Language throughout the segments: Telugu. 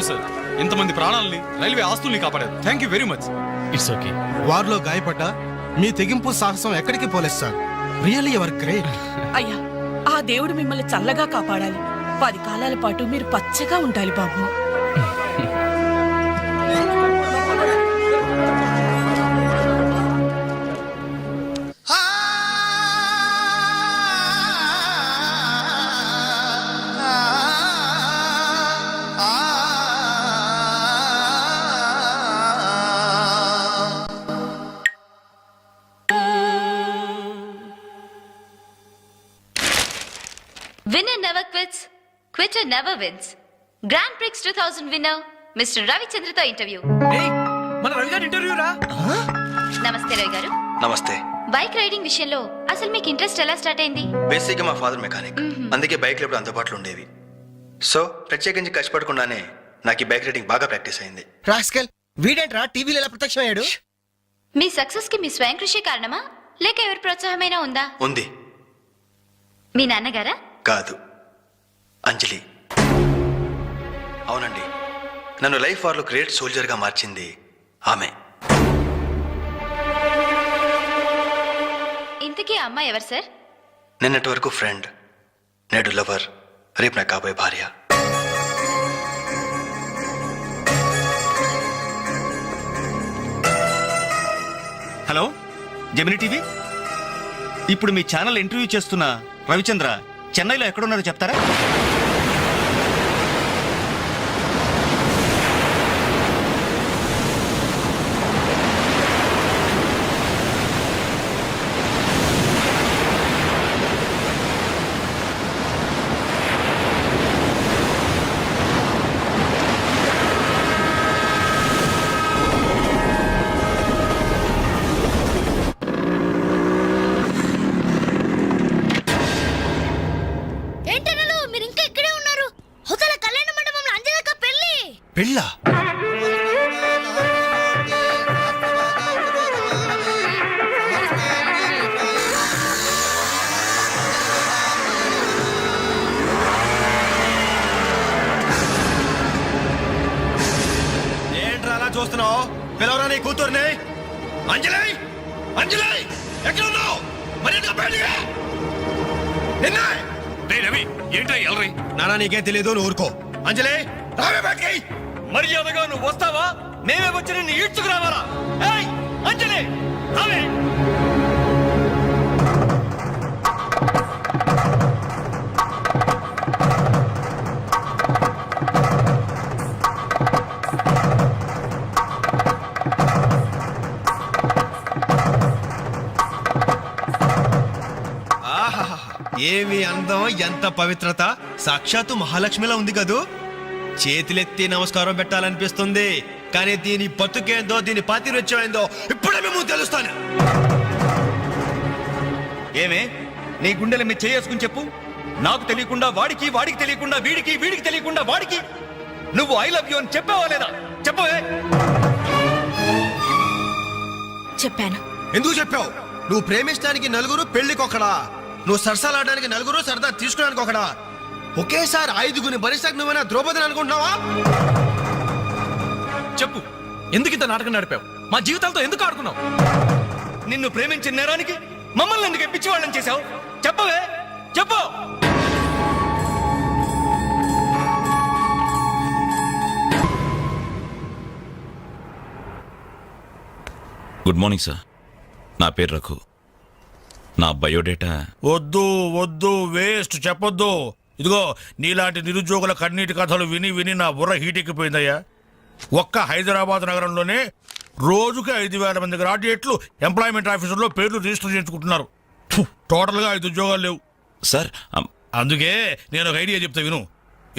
You sir. ఇంతమంది ప్రాణాలని, రైల్వే ఆస్తుల్ని కాపాడారు. Thank you very much. It's okay. వారిలో గాయపడ్డ మీ తెగింపు సాహసం ఎక్కడికి పోలేదు సార్. Really ever great. అయ్యా, ఆ దేవుడు మిమ్మల్ని చల్లగా కాపాడాలి. 10 కాలాల పాటు మీరు పచ్చగా ఉండాలి బాబు. Winner never quits, quitter never wins. Grand Prix 2000 winner, Mr. Ravi Chandra interview. మన రవి గారి ఇంటర్వ్యూ రా. నమస్తే రవి గారు. నమస్తే. బైక్ రైడింగ్ విషయంలో అసలు మీకు ఇంట్రెస్ట్ ఎలా స్టార్ట్ అయింది? బేసిక్గా మా ఫాదర్ మెకానిక్, అందుకే బైక్లు ఎప్పుడు అందుబాటులో ఉండేవి. సో ప్రత్యేకించి కష్టపడకుండానే నాకు ఈ బైక్ రైడింగ్ బాగా ప్రాక్టీస్ అయింది. రాస్కెల్ వీడేంట్రా టీవీలో ఎలా ప్రత్యక్షమయ్యాడు? మీ సక్సెస్ కి మీ స్వయం కృషి కారణమా లేక ఎవరి ప్రోత్సాహమైనా ఉందా? ఉంది. మీ నాన్నగారా? కాదు, అంజలి. అవునండి, నన్ను లైఫ్ వార్లో గ్రేట్ సోల్జర్గా మార్చింది ఆమె. ఇంతకీ ఆ అమ్మాయి ఎవరు సార్? నిన్నటి వరకు ఫ్రెండ్, నేడు లవర్, రేపు నా కాబోయే భార్య. Hello Gemini TV. ఇప్పుడు మీ ఛానల్ ఇంటర్వ్యూ చేస్తున్న రవిచంద్ర చెన్నైలో ఎక్కడున్నారో చెప్తారా? పెళ్ళా? ఏంట్రా అలా చూస్తున్నావు? పిలవరా నీ కూతుర్ని. అంజలి, అంజలి ఎక్కడ ఉన్నావు? మర్యాదగా బయటికి రా. నిన్నే. రవి ఏంటో ఎల్రై. నానా నీకేం తెలియదు, నువ్వు ఊరుకో. అంజలి రావే బయటికి. మర్యాదగా నువ్వు వస్తావా? మేమే వచ్చి నిన్ను ఈడ్చుకురావాలా? ఏయ్ అంజలి రావే. ఏమి అందం, ఎంత పవిత్రత. సాక్షాత్తు మహాలక్ష్మిలా ఉంది కదూ. చేతులెత్తి నమస్కారం పెట్టాలనిపిస్తుంది, కానీ దీని బతుకేందో, దీని పాతిరొచ్చేందో ఇప్పుడే మేము తెలుస్తాను. ఏమే నీ గుండెల మీద చేసుకుని చెప్పు. నాకు తెలియకుండా వాడికి, వాడికి తెలియకుండా వీడికి, వీడికి తెలియకుండా వాడికి నువ్వు ఐ లవ్ యూ అని చెప్పావా లేదా? చెప్పవే. చెప్పాను. ఎందుకు చెప్పావు? నువ్వు ప్రేమించడానికి నలుగురు, పెళ్లికొకడా. నువ్వు సరసాలాడడానికి నలుగురు, సరదా తీసుకోవడానికి ఒకడా. ఒకేసారి 5గురిని భరిస్తాక నువ్వైనా ద్రౌపదిని అనుకుంటున్నావా? చెప్పు, ఎందుకు ఇంత నాటకం నడిపావు? మా జీవితాలతో ఎందుకు ఆడుకున్నావు? నిన్ను ప్రేమించిన నేరానికి మమ్మల్ని ఎందుకు పిచ్చివాళ్ళని చేశావు? చెప్పవే, చెప్పు. Good morning sir. నా పేరు రఘు. నా బయోడేటా వద్దు వద్దు, వేస్ట్, చెప్పొద్దు. ఇదిగో నీలాంటి నిరుద్యోగుల కన్నీటి కథలు విని విని నా బుర్ర హీటెక్కిపోయిందయ్యా. ఒక్క హైదరాబాద్ నగరంలోనే రోజుకి 5,000 మంది గ్రాడ్యుయేట్లు ఎంప్లాయ్మెంట్ ఆఫీసుల్లో పేర్లు రిజిస్టర్ చేయించుకుంటున్నారు. టోటల్గా 5 ఉద్యోగాలు లేవు సార్. అందుకే నేను ఒక ఐడియా చెప్తా విను.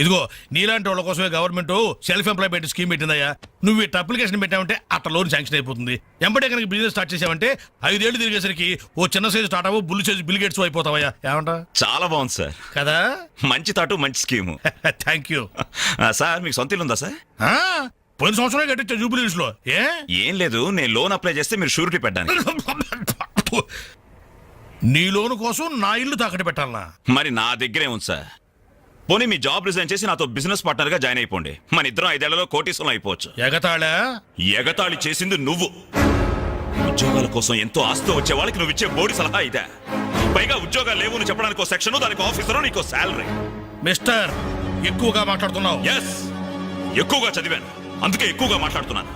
ఇదిగో నీలాంటి వాళ్ళ కోసమే గవర్నమెంట్ సెల్ఫ్ ఎంప్లాయ్మెంట్ స్కీమ్ పెట్టిందయ్యా. నువ్వు ఇట్లా అప్లికేషన్ పెట్టావంటే అట్లా లోన్ శాంక్షన్ అయిపోతుంది. ఎంబడే కనుక బిజినెస్ స్టార్ట్ చేసావంటే 5 ఏళ్ళు తిరిగేసరికి ఓ చిన్న సైజు స్టార్ట్ బుల్ సైజు బిల్ గేట్స్ అయిపోతావయ్యా. ఏమంటా? చాలా బాగుంది సార్. కదా, మంచి తాటు, మంచి స్కీము. Thank you sir. మీకు సొంత ఇల్లు ఉందా సార్? పోయిన సంవత్సరం కట్టించా జూబిలీస్ లో. ఏం లేదు, నేను లోన్ అప్లై చేస్తే మీరు షూరిటీ పెట్టడానికి. నీ లోను కోసం నా ఇల్లు తాకట్టు పెట్టాలనా? మరి నా దగ్గరే ఉంది సార్. పోనీ మీ జాబ్ రిజైన్ చేసి నాతో బిజినెస్ పార్ట్నర్ గా జాయిన్ అయిపోండి. మన ఇద్దరం 5 ఏళ్లలో కోటీశ్వరం అయిపోవచ్చు. ఎగతాళా? ఎగతాళి చేసింది నువ్వు. ఉద్యోగాల కోసం ఎంతో ఆస్తి వచ్చే వాళ్ళకి నువ్వు ఇచ్చే బోడి సలహా ఇదే. పైగా ఉద్యోగాలు లేవు అని చెప్పడానికి సెక్షన్, దానికి ఆఫీసరు, నీకు శాలరీ. మిస్టర్, ఎక్కువగా మాట్లాడుతున్నావు. ఎస్, ఎక్కువగా చదివాను, అందుకే ఎక్కువగా మాట్లాడుతున్నాను.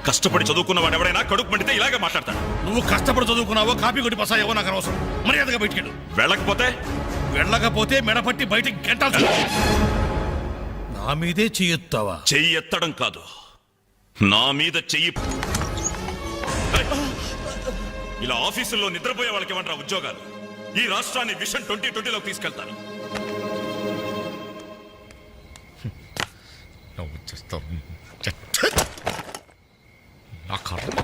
కష్టపడి చదువుకున్న వాడు ఎవడైనా కడుపు మండితే ఇలాగే మాట్లాడతాడు. నువ్వు కష్టపడి చదువుకున్నావో కాపీ కొట్టి పసాయేవో నాకు అనవసరం. మర్యాదగా బయటికెళ్ళు. వెళ్ళకపోతే మెడపట్టి బయటికి గెంటాల్సి. నా మీదే చెయ్యెత్తావా? చెయ్యి ఎత్తడం కాదు, నా మీద చెయ్యి. ఇలా ఆఫీసుల్లో నిద్రపోయే వాళ్ళకి ఏమంటారా ఉద్యోగాలు? ఈ రాష్ట్రాన్ని విషన్ 2020లోకి తీసుకెళ్తాను. నా కర్మ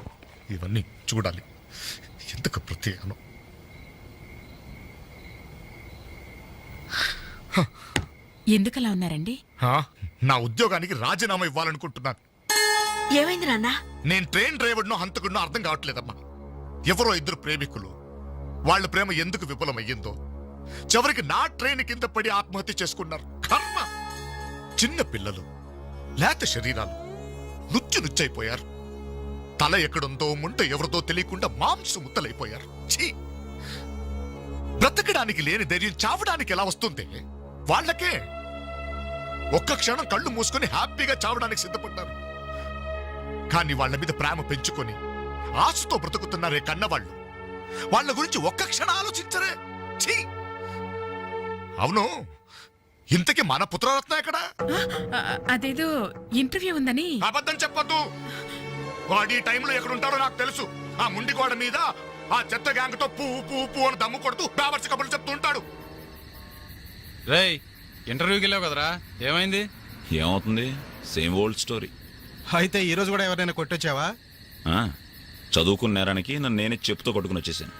ఇవన్నీ చూడాలి. ఎందుకు ప్రత్యేకను? ఎందుకలా ఉన్నారండి? నా ఉద్యోగానికి రాజీనామా ఇవ్వాలనుకుంటున్నాను. ఏమైంది నాన్న? నేను ట్రైన్ డ్రైవర్నో హంతకుడినో అర్థం కావట్లేదమ్మా. ఎవరో ఇద్దరు ప్రేమికులు, వాళ్ళ ప్రేమ ఎందుకు విఫలమయ్యిందో చివరికి నా ట్రైన్ కింద పడి ఆత్మహత్య చేసుకున్నారు. కర్మ. చిన్న పిల్లలు, లేత శరీరాలు నుచ్చైపోయారు. తల ఎక్కడుందో ముంట ఎవరిదో తెలియకుండా మాంసం ముద్దలైపోయారు. ఛీ! బ్రతకడానికి లేని ధైర్యం చావడానికి ఎలా వస్తుంది? వాళ్ళకే ఒక్క క్షణం కళ్ళు మూసుకొని హ్యాపీగా చావడానికి సిద్ధపడ్డారు. కానీ వాళ్ళ మీద ప్రేమ పెంచుకొని ఆశతో బ్రతుకుతున్నారే కన్నవాళ్ళు, వాళ్ళ గురించి ఒక్క క్షణం ఆలోచించరే. ఛీ! అవును, ఇంతకీ మన పుత్రరత్న ఎక్కడ? అదేదో ఇంటర్వ్యూ ఉందని. అబద్ధం చెప్పొద్దు. వాడు ఈ టైంలో ఎక్కడుంటాడో నాకు తెలుసు. ఆ ముండి గోడ మీద ఆ చెత్త గ్యాంగ్ తో పువ్వు అని దమ్ము కొడుతూ బావర్చి కబుర్లు చెప్తూ ఉంటాడు. రేయ్, ఇంటర్వ్యూకి వెళ్ళావు కదరా, ఏమైంది? ఏమవుతుంది? Same old story. అయితే ఈ రోజు కూడా ఎవరైనా కొట్టొచ్చావా? చదువుకున్న నేరానికి నన్ను నేనే చెప్పుతో కొట్టుకుని వచ్చేసాను.